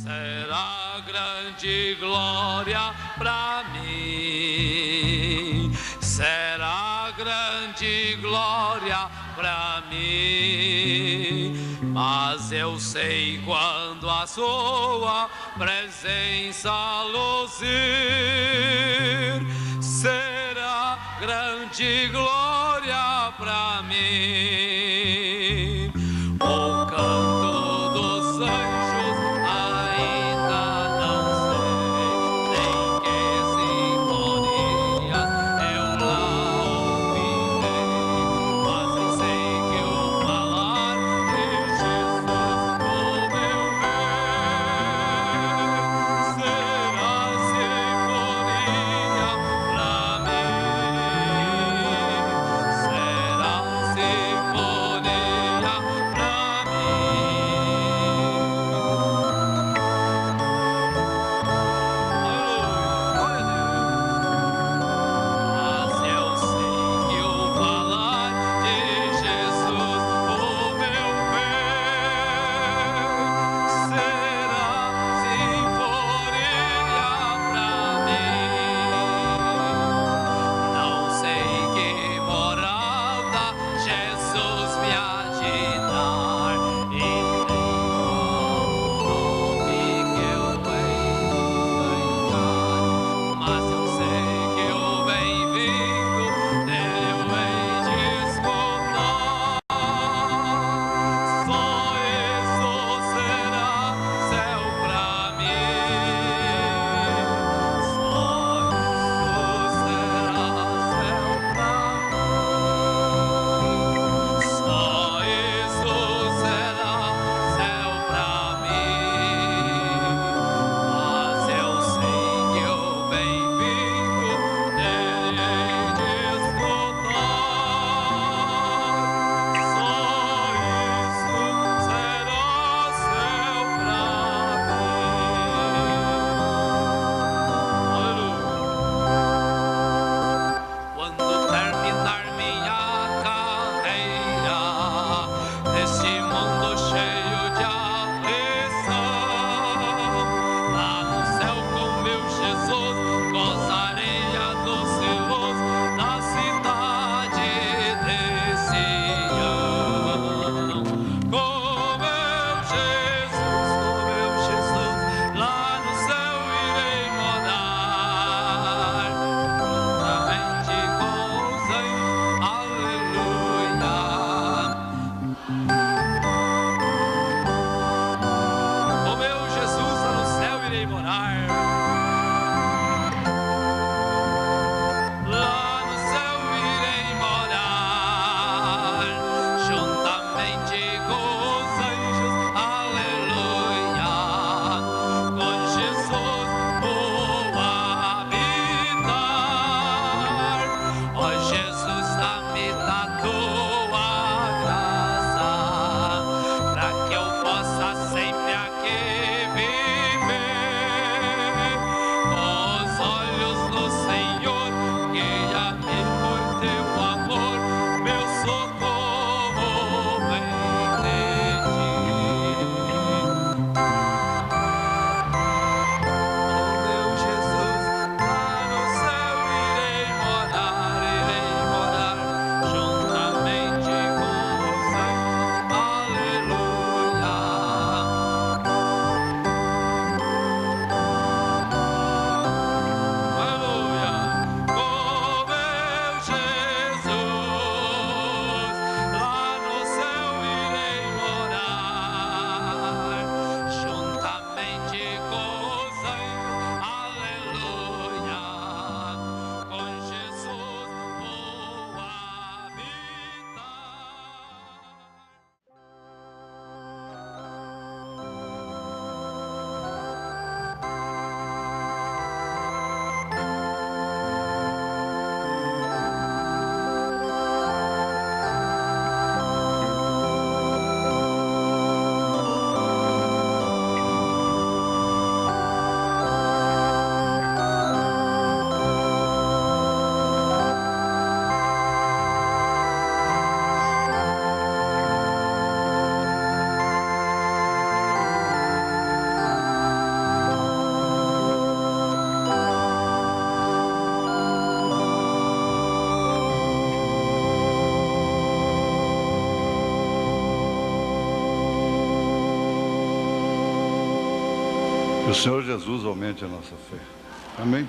será grande glória pra mim, será grande glória pra mim, mas eu sei quando a sua presença luzir, será grande glória pra mim. O canto dos anjos ainda não sei, nem que sinfonias eu lá ouvirei, mas eu sei que o falar de Jesus no meu bem será sinfonia pra mim, será sinfonia. Que o Senhor Jesus aumente a nossa fé. Amém?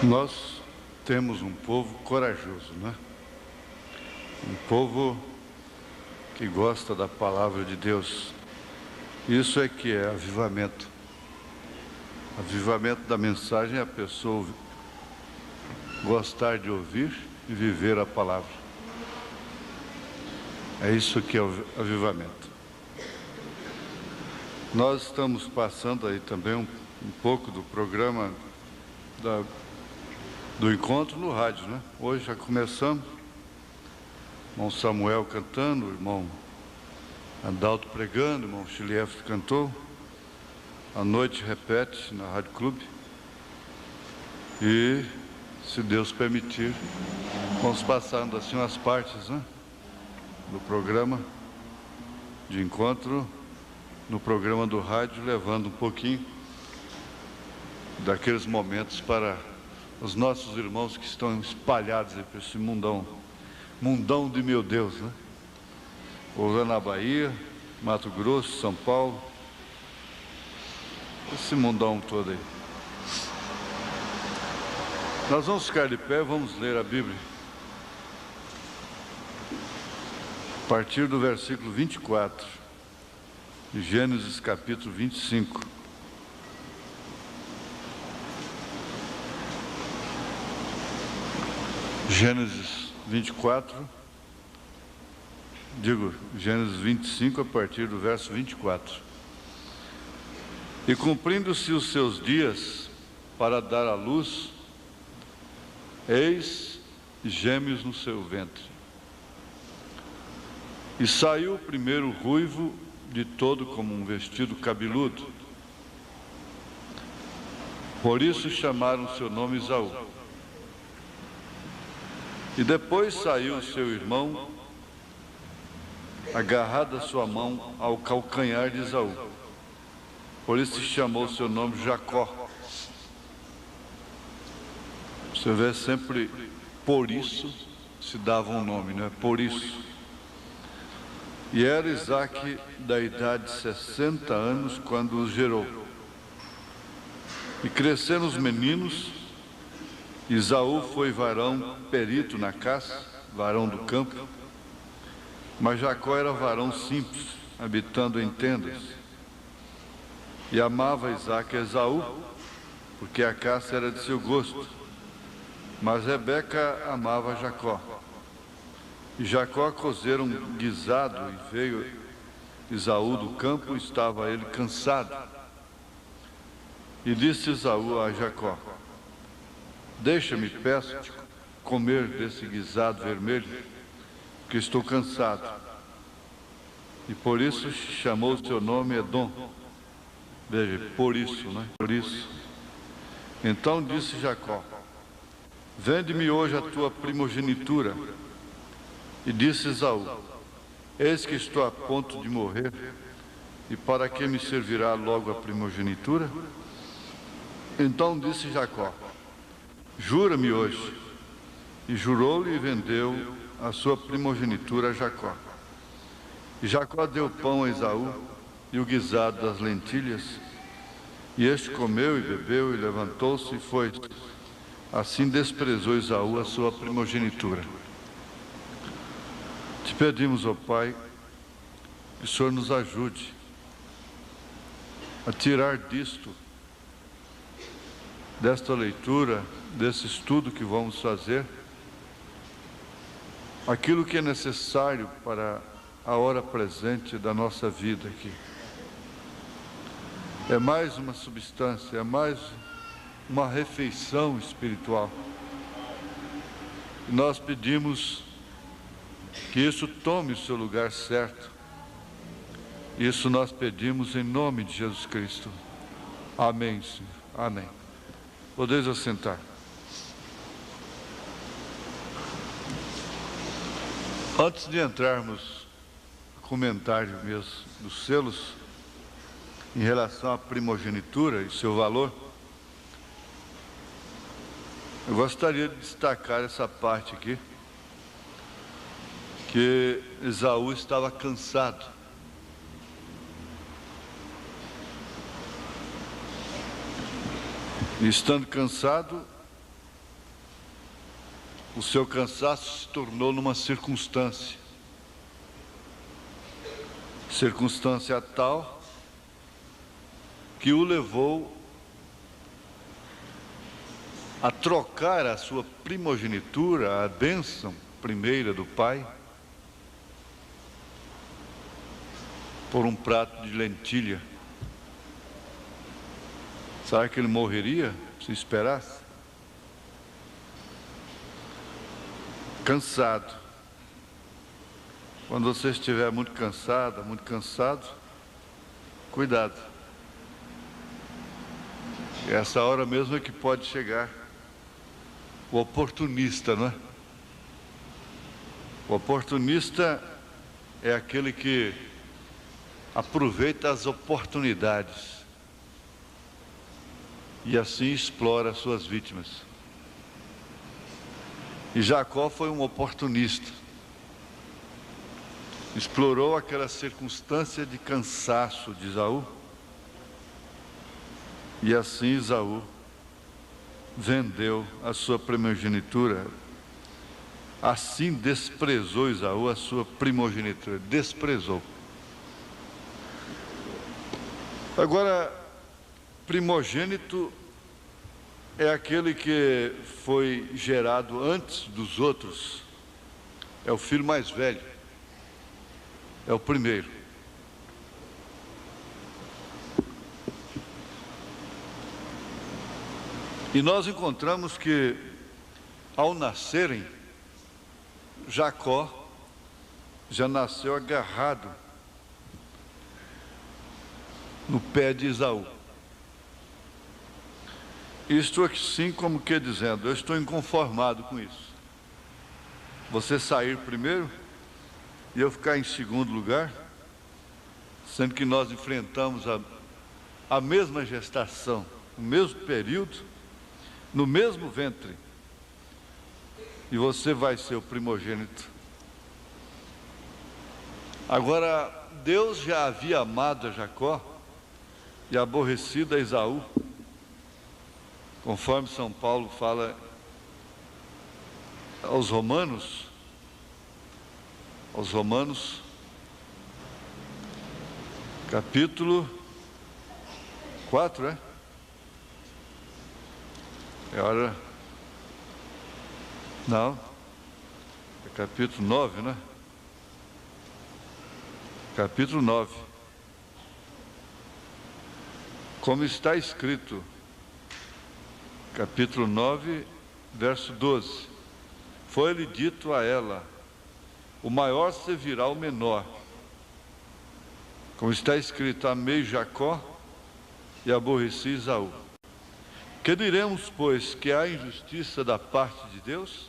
Nós temos um povo corajoso, né? Um povo que gosta da palavra de Deus. Isso é que é avivamento. Avivamento da mensagem é a pessoa gostar de ouvir e viver a palavra. É isso que é o avivamento. Nós estamos passando aí também um pouco do programa do encontro no rádio, né? Hoje já começamos. Irmão Samuel cantando, irmão Adalto pregando, irmão Chilief cantou. À noite repete na Rádio Clube. E, se Deus permitir, vamos passando assim umas partes, né, do programa de encontro, no programa do rádio, levando um pouquinho daqueles momentos para os nossos irmãos que estão espalhados aí por esse mundão de meu Deus, né? Ou lá na Bahia, Mato Grosso, São Paulo, esse mundão todo aí. Nós vamos ficar de pé, vamos ler a Bíblia. A partir do versículo 24, de Gênesis capítulo 25. Gênesis 24, Gênesis 25, a partir do verso 24. E cumprindo-se os seus dias para dar à luz, eis gêmeos no seu ventre. E saiu o primeiro ruivo, de todo como um vestido cabeludo. Por isso chamaram seu nome Esaú. E depois saiu o seu irmão, agarrado a sua mão ao calcanhar de Esaú. Por isso chamou seu nome Jacó. Você vê sempre, por isso se dava um nome, não é? Por isso. E era Isaque da idade de 60 anos quando os gerou. E cresceram os meninos. Esaú foi varão perito na caça, varão do campo. Mas Jacó era varão simples, habitando em tendas. E amava Isaque a Esaú, porque a caça era de seu gosto. Mas Rebeca amava Jacó. E Jacó cozera um guisado e veio Esaú do campo, estava ele cansado. E disse Esaú a Jacó: deixa-me, peço-te, comer desse guisado vermelho, que estou cansado. E por isso chamou seu nome Edom. Veja, por isso, né? Por isso. Então disse Jacó: vende-me hoje a tua primogenitura. E disse Esaú: eis que estou a ponto de morrer, e para que me servirá logo a primogenitura? Então disse Jacó: jura-me hoje. E jurou-lhe e vendeu a sua primogenitura a Jacó. E Jacó deu pão a Esaú e o guisado das lentilhas, e este comeu e bebeu e levantou-se e foi. Assim desprezou Esaú a sua primogenitura. Te pedimos, ó Pai, que o Senhor nos ajude a tirar desta leitura, desse estudo que vamos fazer, aquilo que é necessário para a hora presente da nossa vida aqui. É mais uma substância, é mais uma refeição espiritual. E nós pedimos que isso tome o seu lugar certo. Isso nós pedimos em nome de Jesus Cristo. Amém, Senhor. Amém. Podeis assentar. Antes de entrarmos no comentário mesmo dos selos, em relação à primogenitura e seu valor, eu gostaria de destacar essa parte aqui, que Esaú estava cansado. E estando cansado, o seu cansaço se tornou numa circunstância tal que o levou a trocar a sua primogenitura, a bênção primeira do pai, por um prato de lentilha. Será que ele morreria se esperasse? Cansado. Quando você estiver muito cansada, muito cansado, cuidado. Essa hora mesmo é que pode chegar o oportunista, não é? O oportunista é aquele que aproveita as oportunidades e assim explora as suas vítimas. E Jacó foi um oportunista. Explorou aquela circunstância de cansaço de Esaú. E assim Esaú vendeu a sua primogenitura. Assim desprezou Esaú a sua primogenitura. Desprezou. Agora, primogênito é aquele que foi gerado antes dos outros. É o filho mais velho. É o primeiro. E nós encontramos que, ao nascerem, Jacó já nasceu agarrado no pé de Esaú. Isto assim como que dizendo, eu estou inconformado com isso. Você sair primeiro e eu ficar em segundo lugar, sendo que nós enfrentamos a mesma gestação, o mesmo período, no mesmo ventre, e você vai ser o primogênito. Agora, Deus já havia amado a Jacó e aborrecido a Esaú, conforme São Paulo fala aos Romanos, capítulo 4, é hora, não, é capítulo 9, né? Capítulo 9, como está escrito, capítulo 9, verso 12, foi-lhe dito a ela, o maior servirá ao menor, como está escrito, amei Jacó e aborreci Esaú. Que diremos, pois, que há injustiça da parte de Deus?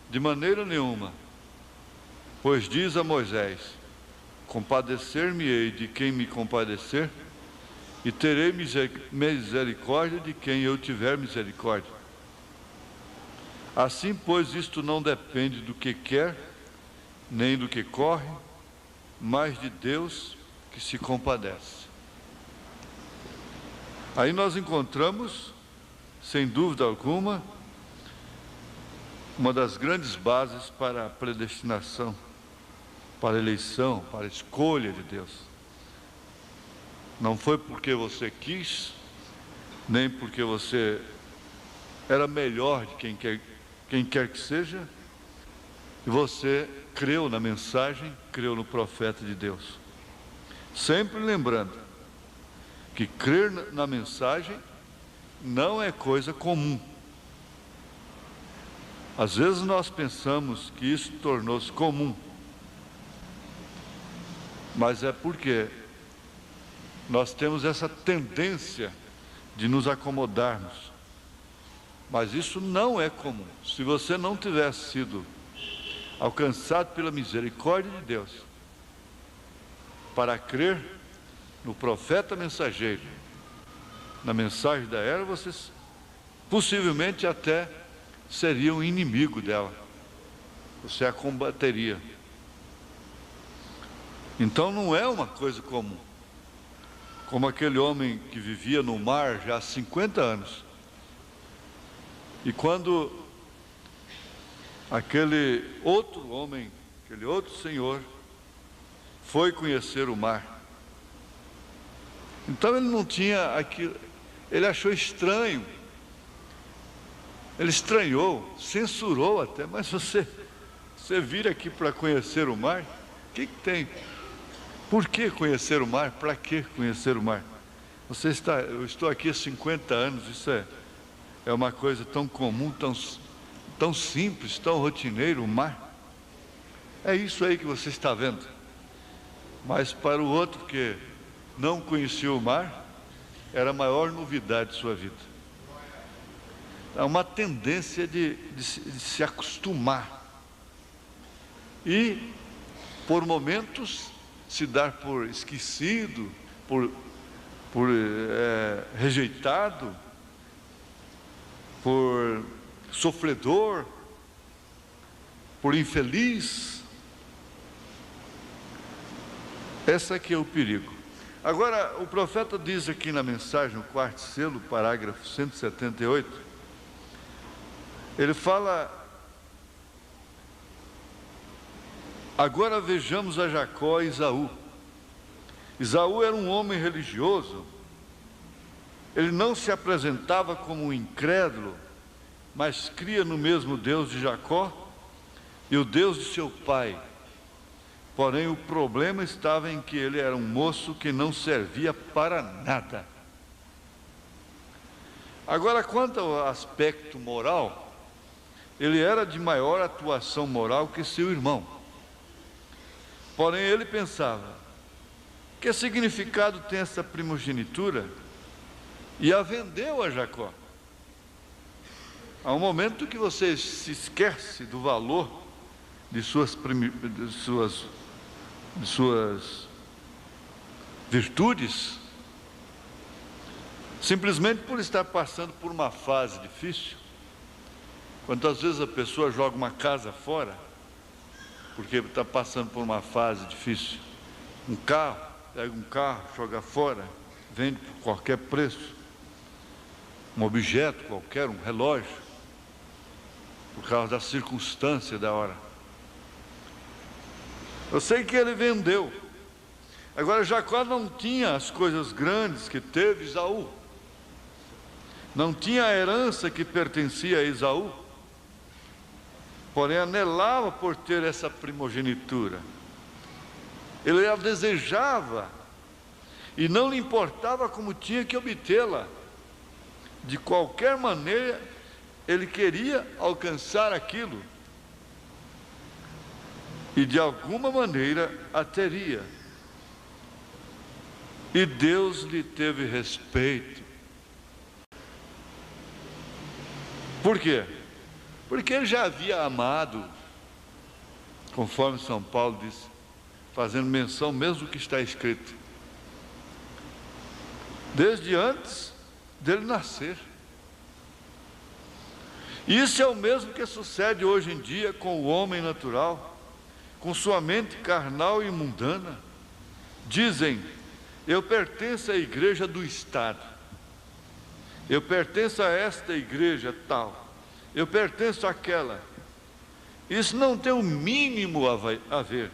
De maneira nenhuma, pois diz a Moisés, compadecer-me-ei de quem me compadecer, e terei misericórdia de quem eu tiver misericórdia. Assim, pois, isto não depende do que quer, nem do que corre, mas de Deus que se compadece. Aí nós encontramos, sem dúvida alguma, uma das grandes bases para a predestinação, para a eleição, para a escolha de Deus. Não foi porque você quis, nem porque você era melhor de quem quer que seja, e você creu na mensagem, creu no profeta de Deus. Sempre lembrando que crer na mensagem não é coisa comum. Às vezes nós pensamos que isso tornou-se comum, mas é porque nós temos essa tendência de nos acomodarmos. Mas isso não é comum. Se você não tivesse sido alcançado pela misericórdia de Deus para crer no profeta mensageiro, na mensagem da era, você possivelmente até seria um inimigo dela. Você a combateria. Então não é uma coisa comum. como aquele homem que vivia no mar já há 50 anos. E quando aquele outro homem, aquele outro senhor, foi conhecer o mar, então ele não tinha aquilo, ele achou estranho, ele estranhou, censurou até, mas você vir aqui para conhecer o mar, o que tem? Por que conhecer o mar? Para que conhecer o mar? Eu estou aqui há 50 anos, isso é uma coisa tão comum, tão simples, tão rotineiro, o mar. É isso aí que você está vendo. Mas para o outro que não conhecia o mar, era a maior novidade de sua vida. Há uma tendência de se acostumar e, por momentos, se dar por esquecido, por rejeitado, por sofredor, por infeliz. Esse aqui é o perigo. Agora, o profeta diz aqui na mensagem, no quarto selo, parágrafo 178, ele fala: agora vejamos a Jacó e Esaú. Esaú era um homem religioso, ele não se apresentava como um incrédulo, mas cria no mesmo Deus de Jacó e o Deus de seu pai. Porém, o problema estava em que ele era um moço que não servia para nada. Agora, quanto ao aspecto moral, ele era de maior atuação moral que seu irmão. Porém, ele pensava: que significado tem essa primogenitura? E a vendeu a Jacó. Há um momento que você se esquece do valor de suas virtudes, simplesmente por estar passando por uma fase difícil. Quantas vezes a pessoa joga uma casa fora porque está passando por uma fase difícil? Pega um carro, joga fora, vende por qualquer preço, um objeto qualquer, um relógio, por causa da circunstância da hora. Eu sei que ele vendeu. Agora, Jacó não tinha as coisas grandes que teve Esaú, não tinha a herança que pertencia a Esaú, porém anelava por ter essa primogenitura. Ele a desejava e não lhe importava como tinha que obtê-la. De qualquer maneira, ele queria alcançar aquilo e de alguma maneira a teria. E Deus lhe teve respeito. Por quê? Porque ele já havia amado, conforme São Paulo disse, fazendo menção mesmo do que está escrito, desde antes dele nascer. Isso é o mesmo que sucede hoje em dia com o homem natural, com sua mente carnal e mundana. Dizem: eu pertenço à igreja do Estado, eu pertenço a esta igreja tal, eu pertenço àquela. Isso não tem o mínimo a ver.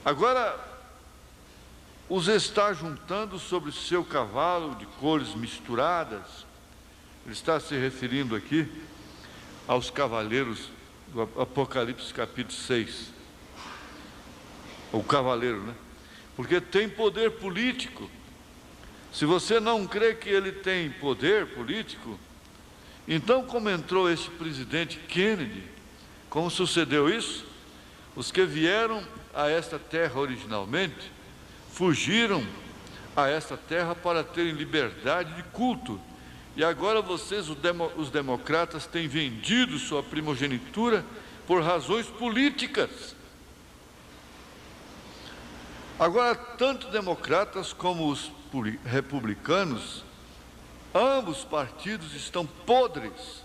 Agora, os está juntando sobre o seu cavalo de cores misturadas. Ele está se referindo aqui aos cavaleiros do Apocalipse capítulo 6. O cavaleiro, né? Porque tem poder político. Se você não crê que ele tem poder político, então, como entrou esse presidente Kennedy, como sucedeu isso? Os que vieram a esta terra originalmente fugiram a esta terra para terem liberdade de culto. E agora vocês, os democratas, têm vendido sua primogenitura por razões políticas. Agora, tanto democratas como os republicanos, ambos partidos estão podres.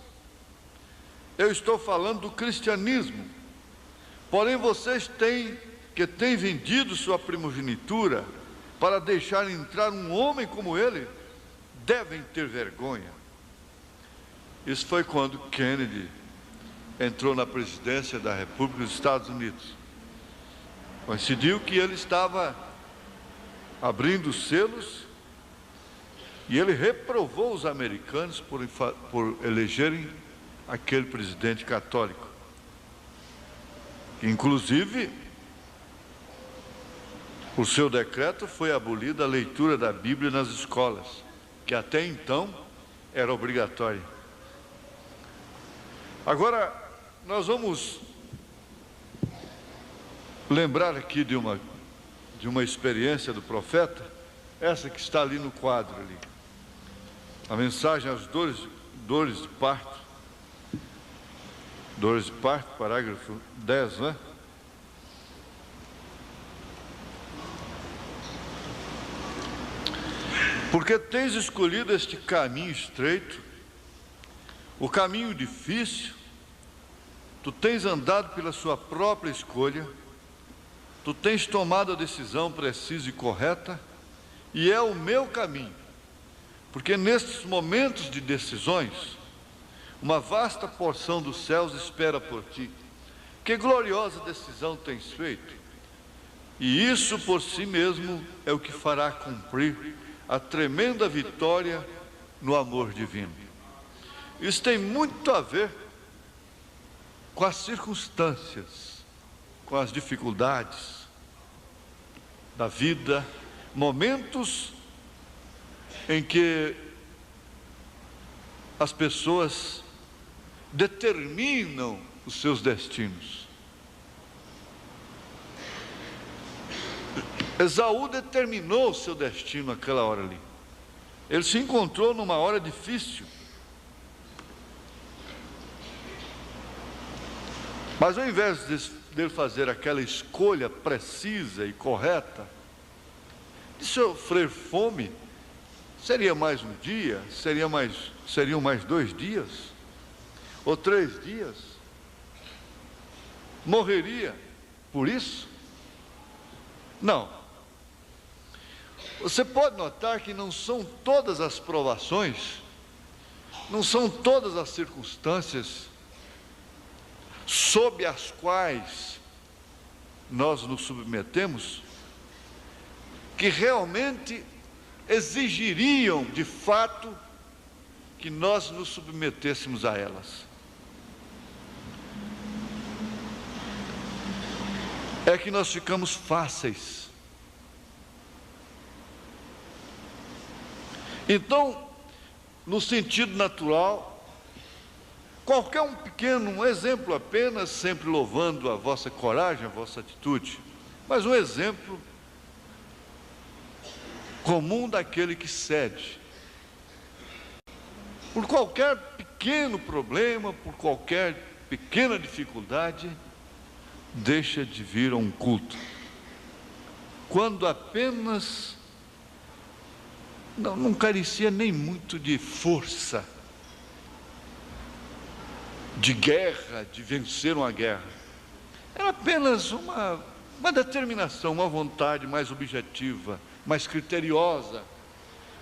Eu estou falando do cristianismo. Porém, vocês têm vendido sua primogenitura para deixar entrar um homem como ele, devem ter vergonha. Isso foi quando Kennedy entrou na presidência da República dos Estados Unidos. Coincidiu que ele estava abrindo os selos e ele reprovou os americanos por elegerem aquele presidente católico. Inclusive, por seu decreto foi abolida a leitura da Bíblia nas escolas, que até então era obrigatória. Agora, nós vamos lembrar aqui de uma experiência do profeta, essa que está ali no quadro ali. A mensagem às dores de parto. Dores de parto, parágrafo 10, né? Porque tens escolhido este caminho estreito, o caminho difícil, tu tens andado pela sua própria escolha, tu tens tomado a decisão precisa e correta, e é o meu caminho, porque nestes momentos de decisões, uma vasta porção dos céus espera por ti. Que gloriosa decisão tens feito, e isso por si mesmo é o que fará cumprir a tremenda vitória no amor divino. Isso tem muito a ver com as circunstâncias, com as dificuldades da vida, momentos em que as pessoas determinam os seus destinos. Esaú determinou o seu destino naquela hora ali. Ele se encontrou numa hora difícil. Mas ao invés de fazer aquela escolha precisa e correta, de sofrer fome, seria mais um dia, seriam mais 2 dias, ou 3 dias, morreria por isso? Não. Você pode notar que não são todas as provações, não são todas as circunstâncias sob as quais nós nos submetemos, que realmente exigiriam, de fato, que nós nos submetêssemos a elas. É que nós ficamos fáceis. Então, no sentido natural, qualquer um exemplo apenas, sempre louvando a vossa coragem, a vossa atitude, mas um exemplo comum daquele que cede. Por qualquer pequeno problema, por qualquer pequena dificuldade, deixa de vir a um culto. Quando apenas não carecia nem muito de força, de guerra, de vencer uma guerra. Era apenas uma determinação, uma vontade mais objetiva, mais criteriosa,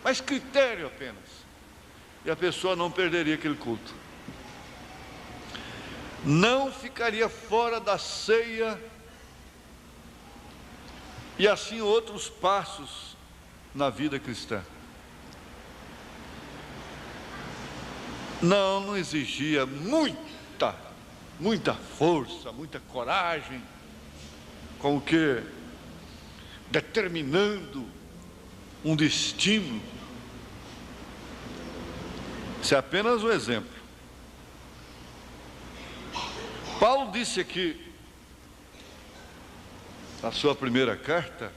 mais critério apenas. E a pessoa não perderia aquele culto. Não ficaria fora da ceia, e assim outros passos na vida cristã. Não exigia muita força, muita coragem, como que determinando um destino. Isso é apenas um exemplo. Paulo disse aqui, na sua primeira carta,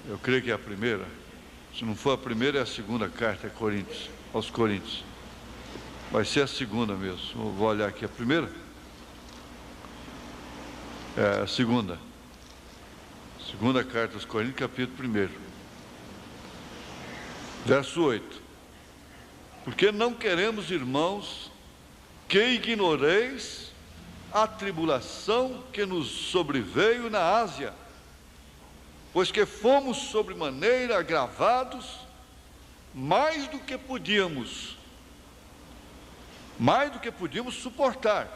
eu creio que é a primeira, se não for a primeira é a segunda carta aos Coríntios. Vai ser a segunda mesmo. Eu vou olhar aqui a primeira. É a segunda. Segunda carta aos Coríntios, capítulo 1. Verso 8. Porque não queremos, irmãos, que ignoreis a tribulação que nos sobreveio na Ásia, pois que fomos sobremaneira agravados mais do que podíamos suportar,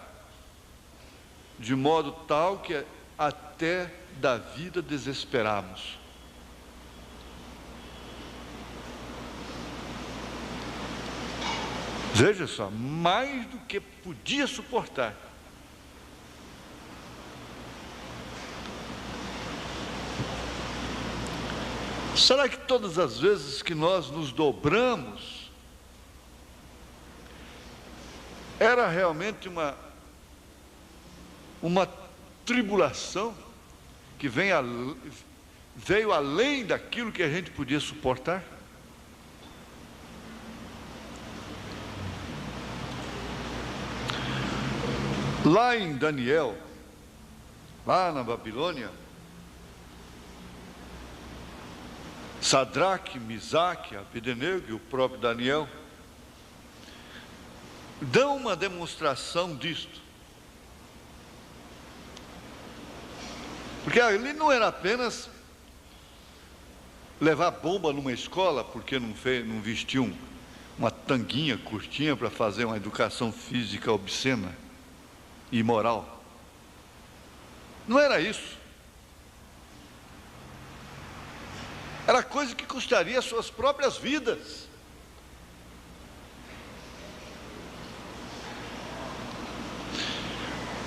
de modo tal que até da vida desesperamos. Veja só, mais do que podia suportar. Será que todas as vezes que nós nos dobramos, era realmente uma tribulação que veio além daquilo que a gente podia suportar? Lá em Daniel, lá na Babilônia, Sadraque, Misaque, Abdenego e o próprio Daniel dão uma demonstração disto. Porque ali não era apenas levar bomba numa escola, porque não vestiu uma tanguinha curtinha para fazer uma educação física obscena e imoral. Não era isso. Era coisa que custaria suas próprias vidas.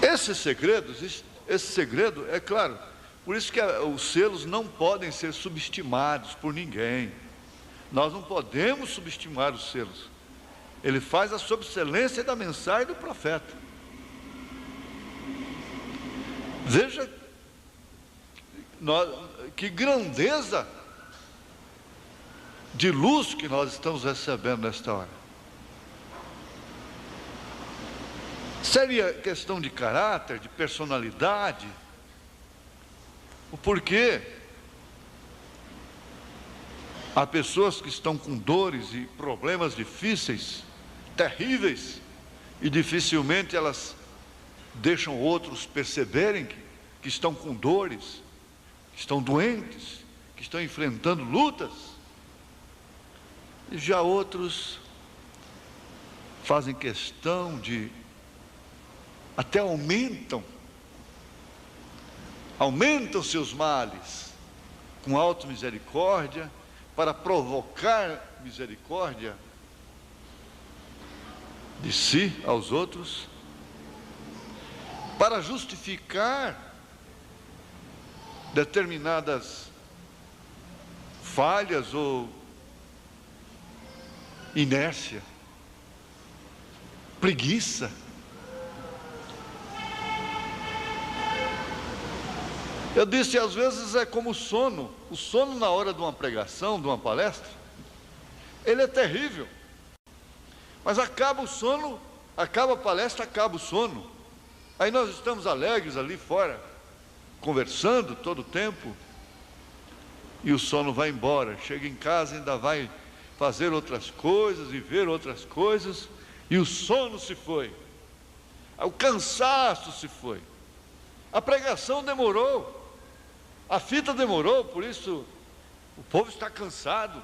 Esse segredo, é claro, por isso que os selos não podem ser subestimados por ninguém. Nós não podemos subestimar os selos. Ele faz a sobreexcelência da mensagem do profeta. Veja que grandeza de luz que nós estamos recebendo nesta hora. Seria questão de caráter, de personalidade, o porquê há pessoas que estão com dores e problemas difíceis, terríveis, e dificilmente elas deixam outros perceberem que estão com dores, que estão doentes, que estão enfrentando lutas. E já outros fazem questão de, até aumentam seus males com auto-misericórdia, para provocar misericórdia de si aos outros, para justificar determinadas falhas ou inércia, preguiça. Eu disse, às vezes é como o sono na hora de uma pregação, de uma palestra, ele é terrível, mas acaba o sono, acaba a palestra, acaba o sono, aí nós estamos alegres ali fora, conversando todo o tempo, e o sono vai embora, chega em casa ainda vai fazer outras coisas e ver outras coisas, e o sono se foi, o cansaço se foi, a pregação demorou, a fita demorou, por isso o povo está cansado.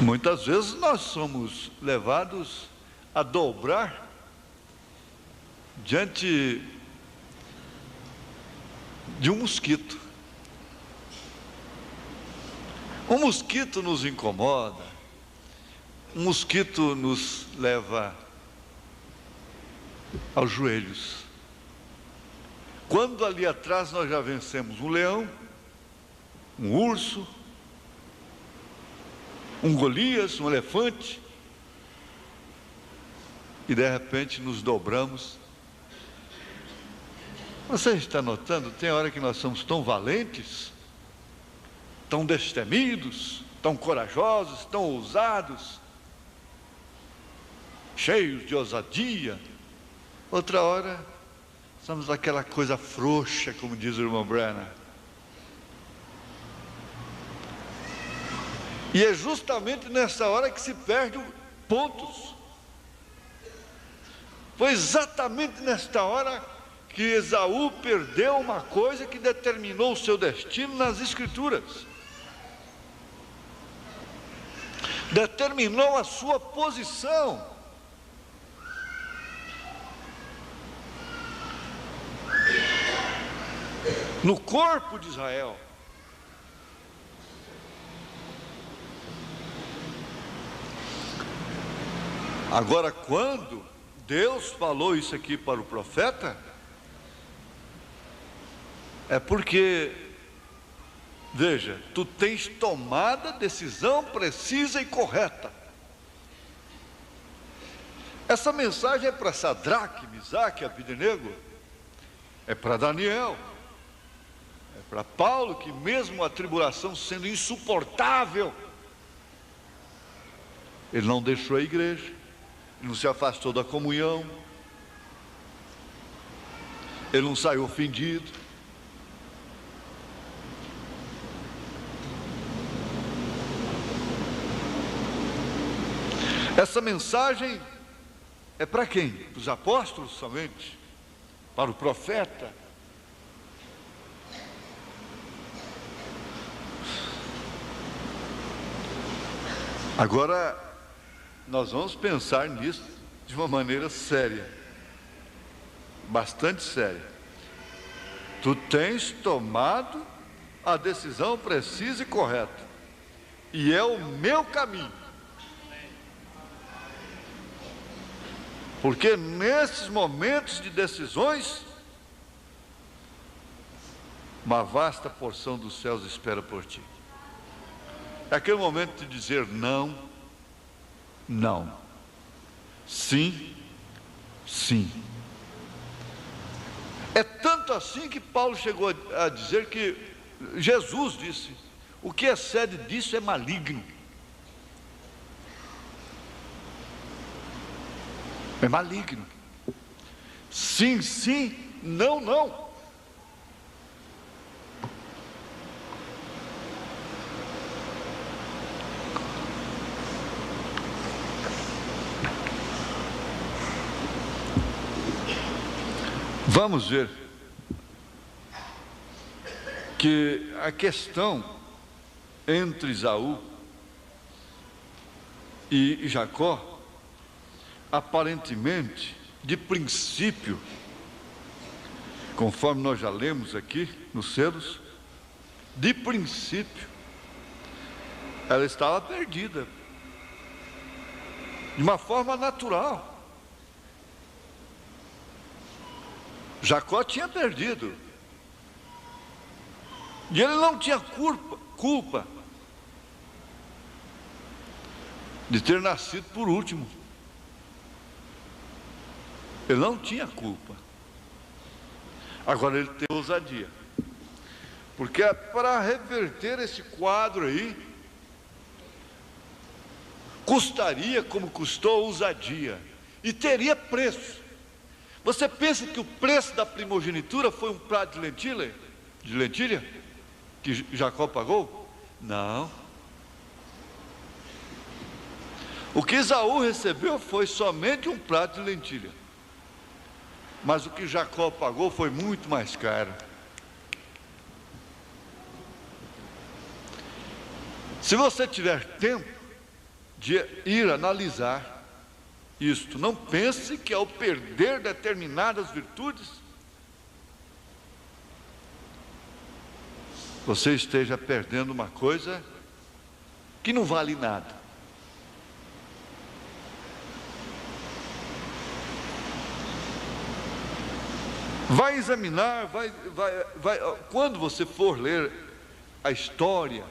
Muitas vezes nós somos levados a dobrar diante de um mosquito. Um mosquito nos incomoda, um mosquito nos leva aos joelhos. Quando ali atrás nós já vencemos um leão, um urso, um Golias, um elefante, e de repente nos dobramos. Você está notando? Tem hora que nós somos tão valentes, tão destemidos, tão corajosos, tão ousados, cheios de ousadia. Outra hora somos aquela coisa frouxa, como diz o irmão Branham. E é justamente nessa hora que se perde pontos. Foi exatamente nesta hora que Esaú perdeu uma coisa que determinou o seu destino nas Escrituras. Determinou a sua posição. No corpo de Israel. Agora, quando Deus falou isso aqui para o profeta, é porque, veja, tu tens tomado a decisão precisa e correta. Essa mensagem é para Sadraque, Misaque, Abdenego, é para Daniel, é para Paulo, que mesmo a tribulação sendo insuportável, ele não deixou a igreja. Ele não se afastou da comunhão, ele não saiu ofendido. Essa mensagem é para quem? Para os apóstolos somente? Para o profeta? Agora, nós vamos pensar nisso de uma maneira séria, bastante séria. Tu tens tomado a decisão precisa e correta, e é o meu caminho. Porque nesses momentos de decisões, uma vasta porção dos céus espera por ti. É aquele momento de dizer não, não, sim, sim. É tanto assim que Paulo chegou a dizer que Jesus disse: o que excede disso é maligno. É maligno. Sim, sim, não, não. Vamos ver que a questão entre Esaú e Jacó, aparentemente, de princípio, conforme nós já lemos aqui nos selos, de princípio, ela estava perdida, de uma forma natural. Jacó tinha perdido, e ele não tinha culpa de ter nascido por último. Ele não tinha culpa. Agora ele tem ousadia, porque para reverter esse quadro aí, custaria como custou a ousadia, e teria preço. Você pensa que o preço da primogenitura foi um prato de lentilha, que Jacó pagou? Não. O que Esaú recebeu foi somente um prato de lentilha, mas o que Jacó pagou foi muito mais caro. Se você tiver tempo de ir analisar isto, não pense que ao perder determinadas virtudes, você esteja perdendo uma coisa que não vale nada. Vai examinar, quando você for ler a história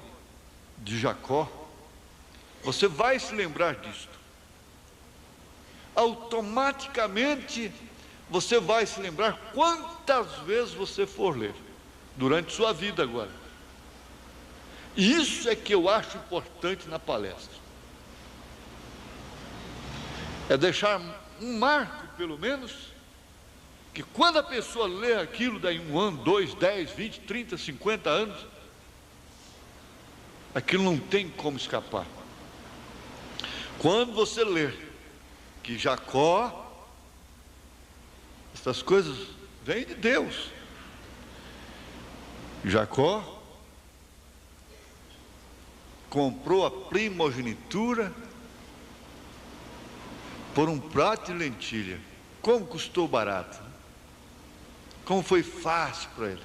de Jacó, você vai se lembrar disto. Automaticamente você vai se lembrar quantas vezes você for ler durante sua vida agora. E isso é que eu acho importante na palestra. É deixar um marco, pelo menos, que quando a pessoa lê aquilo daí 1 ano, 2, 10, 20, 30, 50 anos, aquilo não tem como escapar. Quando você ler que Jacó Essas coisas vêm de Deus. Jacó comprou a primogenitura por um prato de lentilha. Como custou barato? Como foi fácil para ele?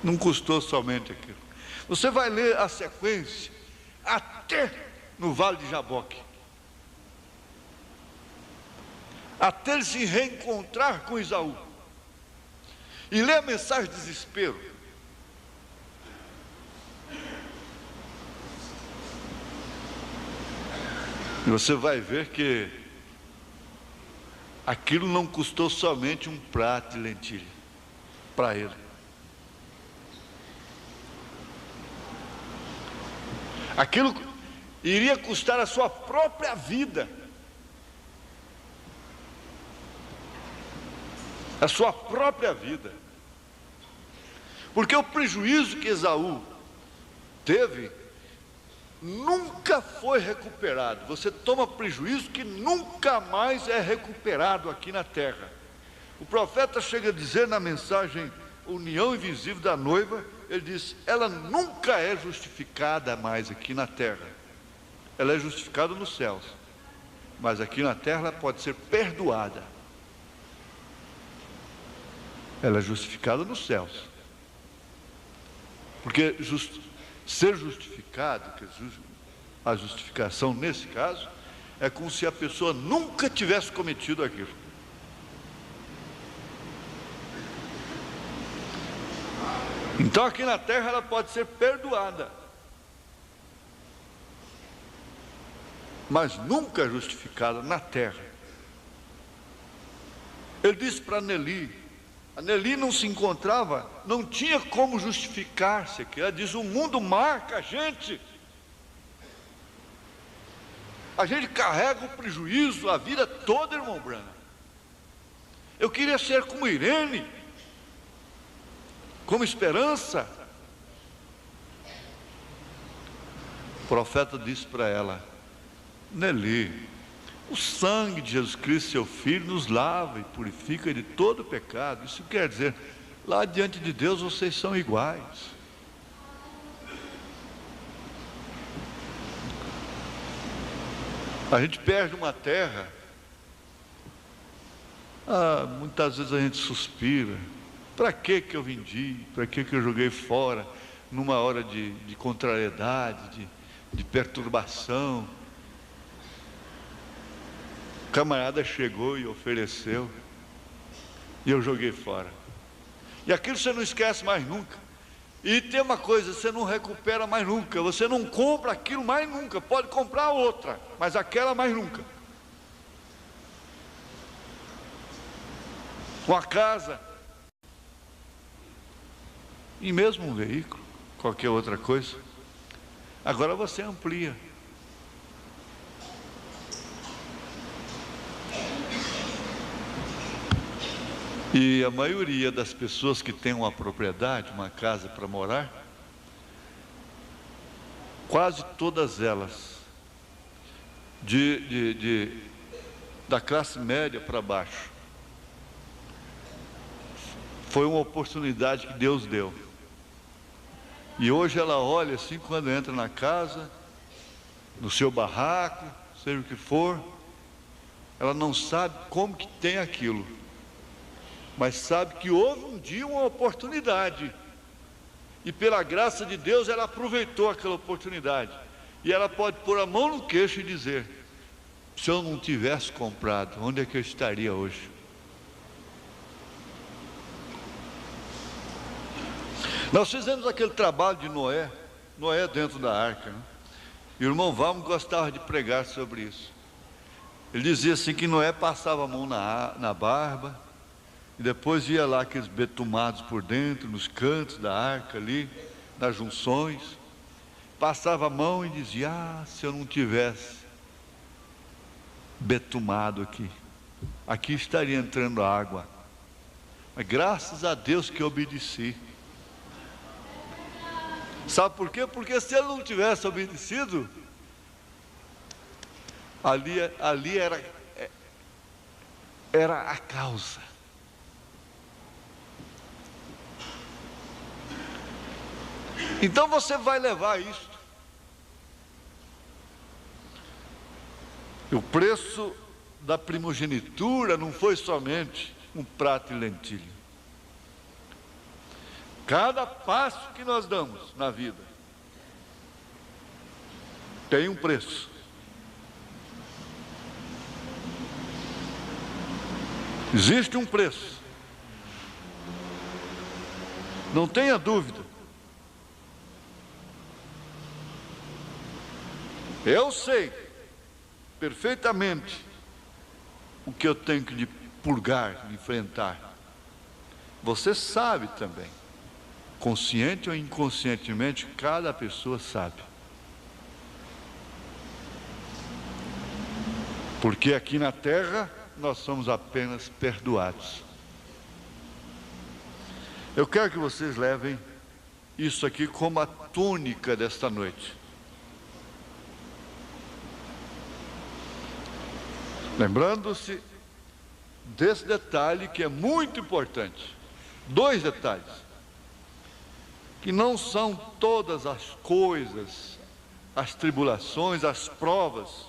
Não custou somente aquilo. Você vai ler a sequência até no Vale de Jaboque, até ele se reencontrar com Esaú, e ler a mensagem de desespero. E você vai ver que aquilo não custou somente um prato de lentilha para ele. Aquilo iria custar a sua própria vida. A sua própria vida. Porque o prejuízo que Esaú teve nunca foi recuperado. Você toma prejuízo que nunca mais é recuperado aqui na terra. O profeta chega a dizer na mensagem União Invisível da Noiva, ele diz: ela nunca é justificada mais aqui na terra. Ela é justificada nos céus, mas aqui na terra ela pode ser perdoada. Ela é justificada nos céus, porque ser justificado, a justificação nesse caso, é como se a pessoa nunca tivesse cometido aquilo. Então aqui na terra ela pode ser perdoada, mas nunca justificada na terra. Ele disse para Nelly, a Nelly não se encontrava, não tinha como justificar-se aqui. Ela diz: o mundo marca a gente carrega o prejuízo a vida toda, irmão Branham. Eu queria ser como Irene, como Esperança. O profeta disse para ela: Nelly, o sangue de Jesus Cristo, seu Filho, nos lava e purifica de todo pecado. Isso quer dizer, lá diante de Deus vocês são iguais. A gente perde uma terra, muitas vezes a gente suspira: para que eu vendi? Para que eu joguei fora? Numa hora de contrariedade, de perturbação. O camarada chegou e ofereceu, e eu joguei fora. E aquilo você não esquece mais nunca. E tem uma coisa, você não recupera mais nunca. Você não compra aquilo mais nunca. Pode comprar outra, mas aquela mais nunca. Uma casa, e mesmo um veículo, qualquer outra coisa. Agora você amplia. E a maioria das pessoas que tem uma propriedade, uma casa para morar, quase todas elas, da classe média para baixo, foi uma oportunidade que Deus deu. E hoje ela olha assim, quando entra na casa, no seu barraco, seja o que for, ela não sabe como que tem aquilo, mas sabe que houve um dia uma oportunidade, e pela graça de Deus ela aproveitou aquela oportunidade. E ela pode pôr a mão no queixo e dizer: se eu não tivesse comprado, onde é que eu estaria hoje? Nós fizemos aquele trabalho de Noé dentro da arca, né? E o irmão Valmo gostava de pregar sobre isso. Ele dizia assim que Noé passava a mão na barba, e depois ia lá aqueles betumados por dentro, nos cantos da arca ali, nas junções, passava a mão e dizia: se eu não tivesse betumado aqui estaria entrando água. Mas graças a Deus que eu obedeci. Sabe por quê? Porque se ele não tivesse obedecido, ali era era a causa. Então você vai levar isso. O preço da primogenitura não foi somente um prato de lentilha. Cada passo que nós damos na vida tem um preço. Existe um preço. Não tenha dúvida. Eu sei perfeitamente o que eu tenho que purgar, de enfrentar. Você sabe também. Consciente ou inconscientemente, cada pessoa sabe. Porque aqui na terra nós somos apenas perdoados. Eu quero que vocês levem isso aqui como a tônica desta noite. Lembrando-se desse detalhe que é muito importante. Dois detalhes. Que não são todas as coisas, as tribulações, as provas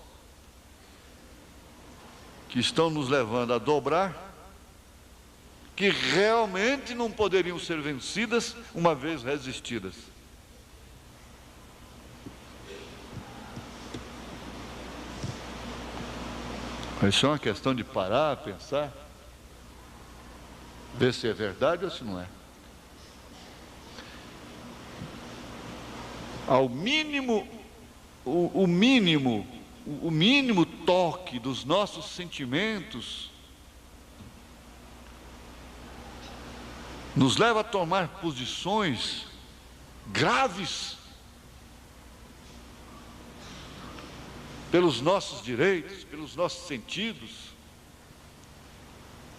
que estão nos levando a dobrar, que realmente não poderiam ser vencidas uma vez resistidas. Isso é uma questão de parar, pensar, ver se é verdade ou se não é. Ao mínimo, o mínimo toque dos nossos sentimentos nos leva a tomar posições graves pelos nossos direitos, pelos nossos sentidos.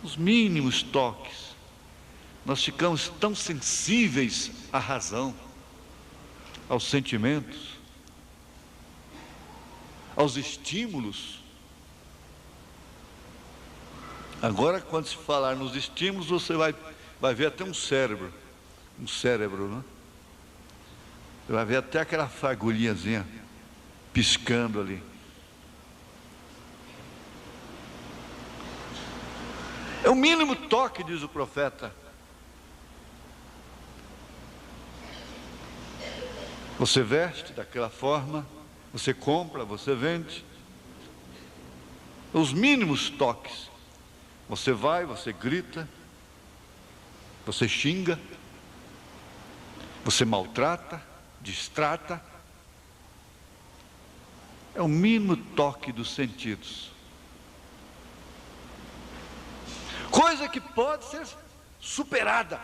Os mínimos toques, nós ficamos tão sensíveis à razão, aos sentimentos, aos estímulos. Agora, quando se falar nos estímulos, você vai ver até um cérebro, né? Você vai ver até aquela fagulhinhazinha piscando ali. É o mínimo toque, diz o profeta. Você veste daquela forma, você compra, você vende. Os mínimos toques. Você vai, você grita, você xinga, você maltrata, distrata. É o mínimo toque dos sentidos. Coisa que pode ser superada.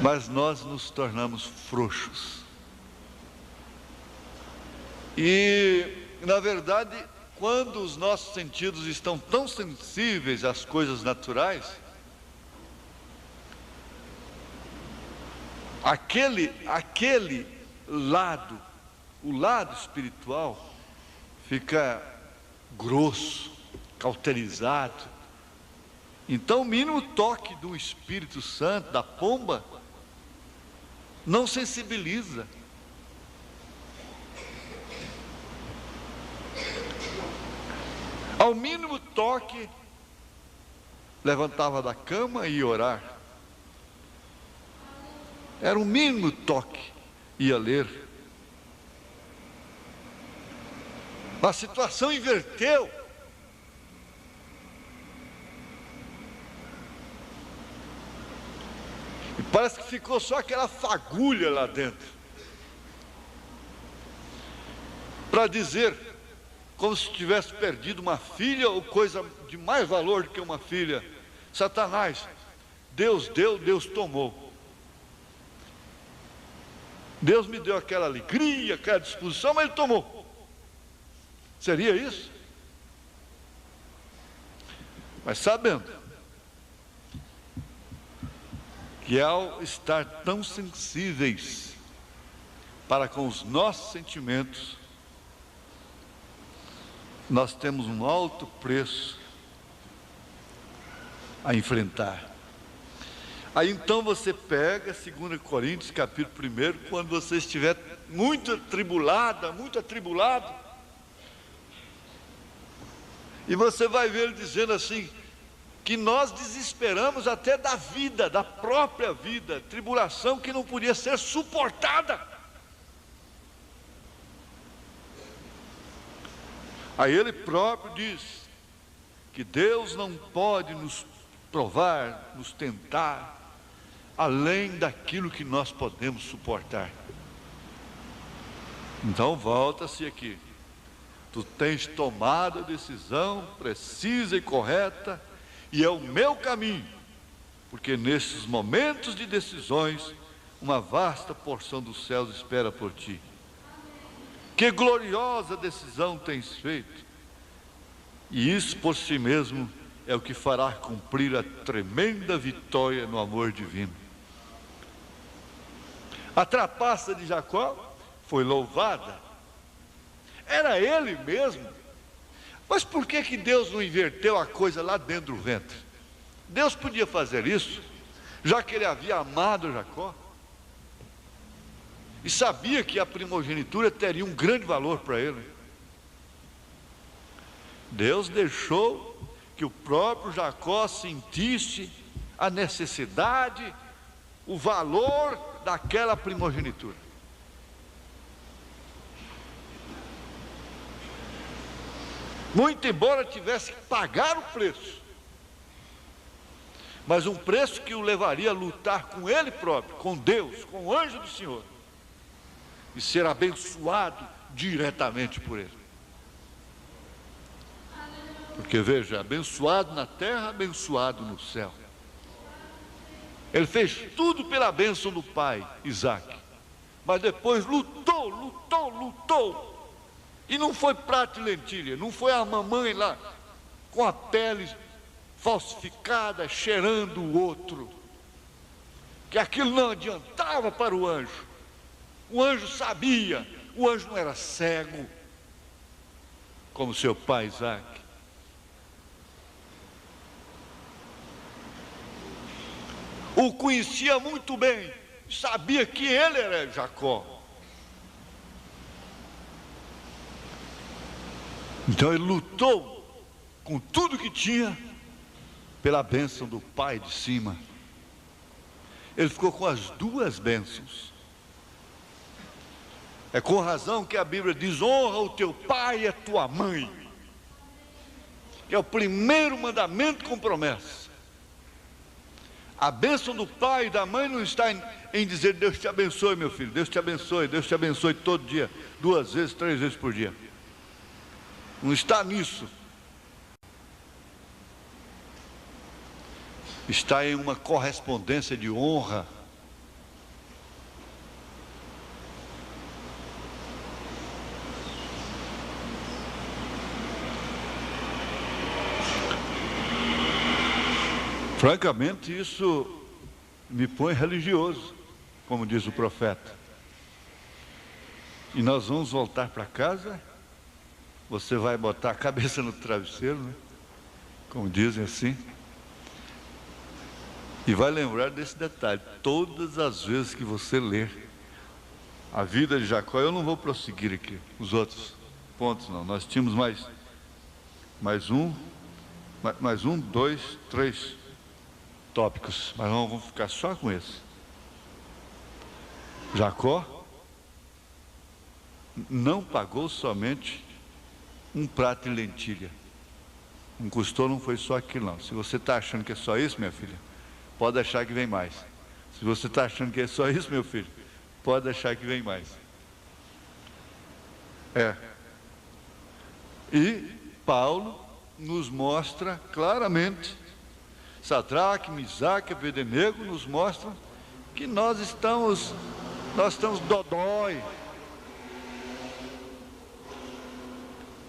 Mas nós nos tornamos frouxos. E, na verdade, quando os nossos sentidos estão tão sensíveis às coisas naturais, aquele lado, o lado espiritual, fica grosso, cauterizado. Então, o mínimo toque do Espírito Santo, da pomba, não sensibiliza. Ao mínimo toque, levantava da cama e ia orar. Era o mínimo toque, ia ler. A situação inverteu. E parece que ficou só aquela fagulha lá dentro. Para dizer, como se tivesse perdido uma filha ou coisa de mais valor do que uma filha. Satanás, Deus deu, Deus tomou. Deus me deu aquela alegria, aquela disposição, mas Ele tomou. Seria isso? Mas sabendo que ao estar tão sensíveis para com os nossos sentimentos, nós temos um alto preço a enfrentar. Aí então você pega 2 Coríntios capítulo 1, quando você estiver muito atribulada, muito atribulado, e você vai ver ele dizendo assim, que nós desesperamos até da vida, da própria vida, tribulação que não podia ser suportada. Aí ele próprio diz que Deus não pode nos provar, nos tentar, além daquilo que nós podemos suportar. Então volta-se aqui. Tu tens tomado a decisão precisa e correta, e é o meu caminho, porque nesses momentos de decisões, uma vasta porção dos céus espera por ti. Que gloriosa decisão tens feito, e isso por si mesmo é o que fará cumprir a tremenda vitória no amor divino. A trapaça de Jacó foi louvada, era ele mesmo. Mas por que Deus não inverteu a coisa lá dentro do ventre? Deus podia fazer isso, já que ele havia amado Jacó e sabia que a primogenitura teria um grande valor para ele. Deus deixou que o próprio Jacó sentisse a necessidade, o valor daquela primogenitura. Muito embora tivesse que pagar o preço, mas um preço que o levaria a lutar com ele próprio, com Deus, com o anjo do Senhor, e ser abençoado diretamente por ele. Porque veja, abençoado na terra, abençoado no céu. Ele fez tudo pela bênção do pai, Isaac, mas depois lutou, e não foi prato e lentilha, não foi a mamãe lá com a pele falsificada, cheirando o outro, que aquilo não adiantava para o anjo. O anjo sabia, o anjo não era cego, como seu pai Isaac. O conhecia muito bem, sabia que ele era Jacó. Então ele lutou com tudo que tinha pela bênção do pai de cima. Ele ficou com as duas bênçãos. É com razão que a Bíblia diz: honra o teu pai e a tua mãe, que é o primeiro mandamento com promessa. A bênção do pai e da mãe não está em dizer Deus te abençoe, meu filho, Deus te abençoe todo dia, 2 vezes, 3 vezes por dia. Não está nisso. Está em uma correspondência de honra. Francamente, isso me põe religioso, como diz o profeta. E nós vamos voltar para casa, você vai botar a cabeça no travesseiro, né? Como dizem assim, e vai lembrar desse detalhe. Todas as vezes que você ler a vida de Jacó, eu não vou prosseguir aqui os outros pontos não, nós tínhamos mais um, 2, 3 tópicos, mas vamos ficar só com esse. Jacó não pagou somente um prato de lentilha, não custou, não foi só aquilo não. Se você está achando que é só isso, minha filha, pode achar que vem mais. Se você está achando que é só isso, meu filho, pode achar que vem mais. E Paulo nos mostra claramente, Sadraque, Misaque, Abednego nos mostram que nós estamos dodói.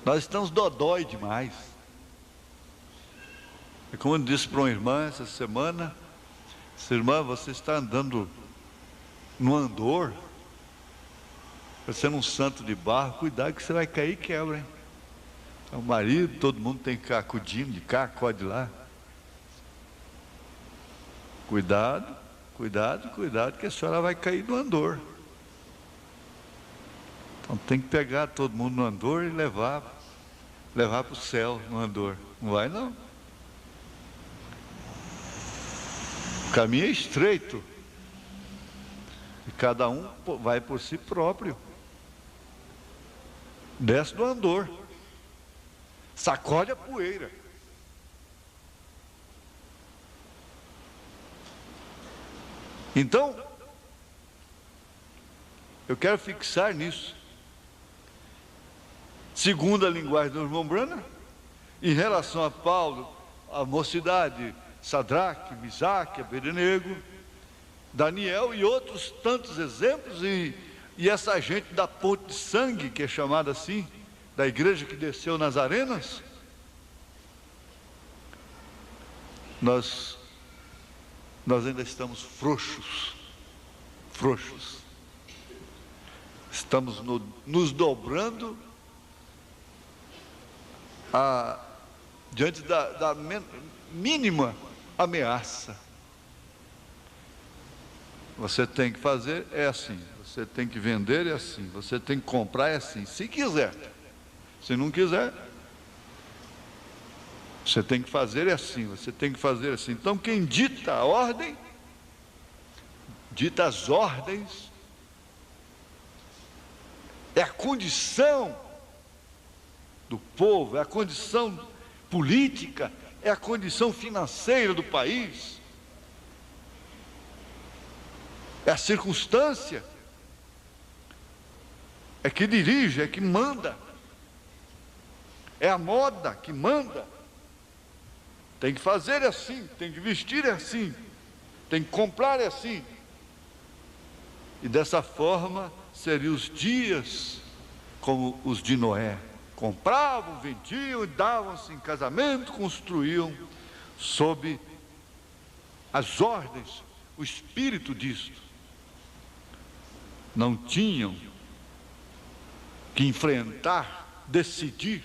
Nós estamos dodói demais. É como eu disse para uma irmã essa semana: irmã, você está andando no andor, parecendo um santo de barro, cuidado que você vai cair e quebra, hein? É o marido, todo mundo tem cacudinho de cá, acode lá. Cuidado, cuidado, cuidado, que a senhora vai cair no andor. Então tem que pegar todo mundo no andor e levar para o céu no andor. Não vai não. O caminho é estreito. E cada um vai por si próprio. Desce do andor. Sacode a poeira. Então, eu quero fixar nisso. Segundo a linguagem do irmão Branham, em relação a Paulo, a mocidade, Sadraque, Misaque, Abednego, Daniel e outros tantos exemplos, e essa gente da ponte de sangue, que é chamada assim, da igreja que desceu nas arenas, nós ainda estamos frouxos, estamos nos dobrando diante da mínima ameaça. Você tem que fazer, é assim. Você tem que vender, é assim. Você tem que comprar, é assim. Se quiser. Se não quiser, você tem que fazer, é assim. Você tem que fazer assim. Então, quem dita a ordem, dita as ordens, é a condição do povo, é a condição política, é a condição financeira do país. É a circunstância, é que dirige, é que manda, é a moda que manda. Tem que fazer assim, tem que vestir assim, tem que comprar assim. E dessa forma seriam os dias como os de Noé. Compravam, vendiam, davam-se em casamento, construíam sob as ordens, o espírito disto. Não tinham que enfrentar, decidir,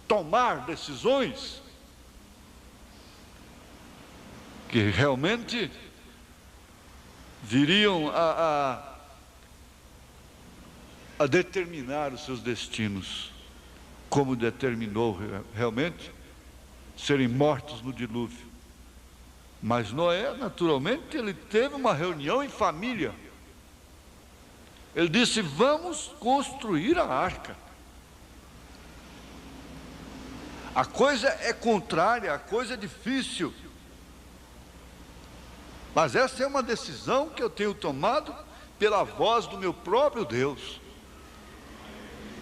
tomar decisões que realmente viriam a determinar os seus destinos, como determinou realmente serem mortos no dilúvio. Mas Noé, naturalmente, ele teve uma reunião em família. Ele disse: vamos construir a arca. A coisa é contrária, a coisa é difícil. Mas essa é uma decisão que eu tenho tomado pela voz do meu próprio Deus.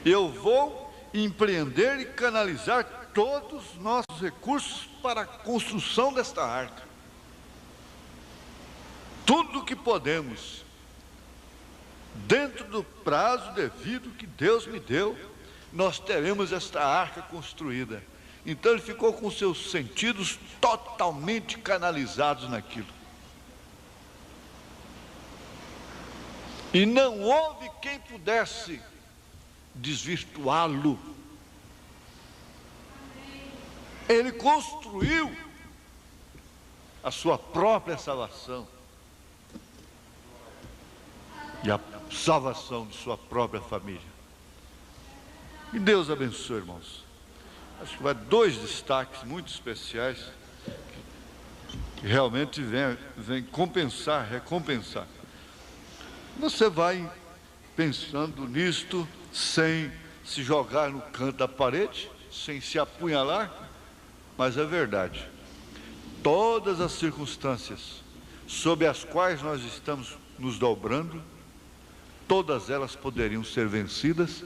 Eu vou empreender e canalizar todos os nossos recursos para a construção desta arca. Tudo o que podemos, dentro do prazo devido que Deus me deu, nós teremos esta arca construída. Então ele ficou com seus sentidos totalmente canalizados naquilo. E não houve quem pudesse desvirtuá-lo. Ele construiu a sua própria salvação e a salvação de sua própria família. Que Deus abençoe, irmãos. Acho que vai dois destaques muito especiais que realmente vem compensar, recompensar. Você vai pensando nisto sem se jogar no canto da parede, sem se apunhalar, mas é verdade. Todas as circunstâncias sob as quais nós estamos nos dobrando, todas elas poderiam ser vencidas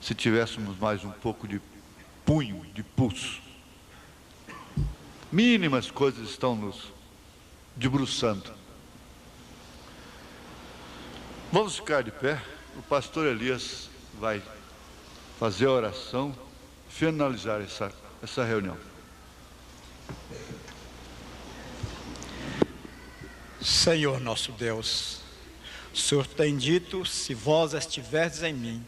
se tivéssemos mais um pouco de punho, de pulso. Mínimas coisas estão nos debruçando. Vamos ficar de pé. O pastor Elias vai fazer a oração, finalizar essa reunião. Senhor nosso Deus, o Senhor tem dito: se vós estiverdes em mim,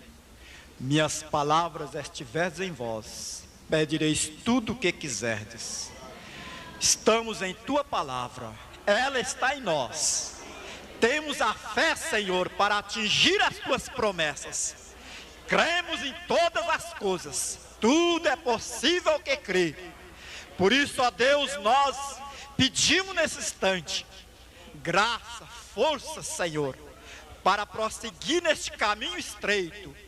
minhas palavras estiverdes em vós, pedireis tudo o que quiserdes. Estamos em tua palavra, ela está em nós. Temos a fé, Senhor, para atingir as tuas promessas. Cremos em todas as coisas, tudo é possível que crê. Por isso, ó Deus, nós pedimos nesse instante graça, força, Senhor, para prosseguir neste caminho estreito.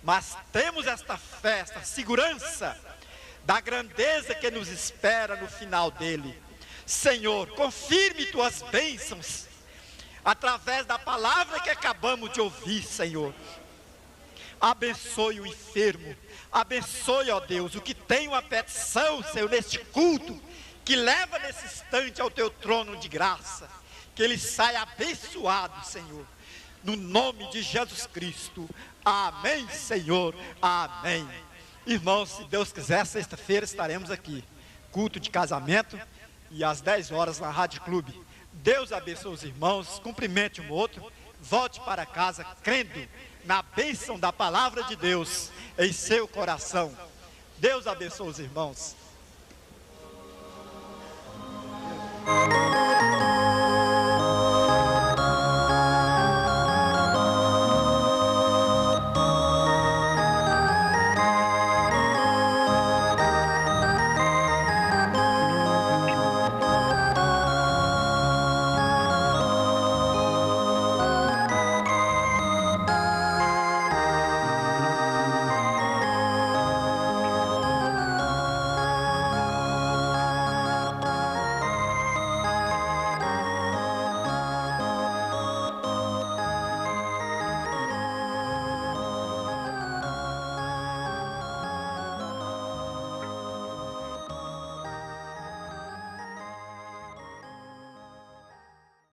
Mas temos esta fé, esta segurança da grandeza que nos espera no final dele. Senhor, confirme tuas bênçãos através da palavra que acabamos de ouvir, Senhor. Abençoe o enfermo, abençoe, ó Deus, o que tem uma petição, Senhor, neste culto, que leva nesse instante ao teu trono de graça, que ele saia abençoado, Senhor, no nome de Jesus Cristo. Amém, Senhor, amém. Irmãos, se Deus quiser, sexta-feira estaremos aqui, culto de casamento, e às 10 horas na Rádio Clube. Deus abençoe os irmãos, cumprimente um outro, volte para casa crendo na bênção da palavra de Deus em seu coração. Deus abençoe os irmãos.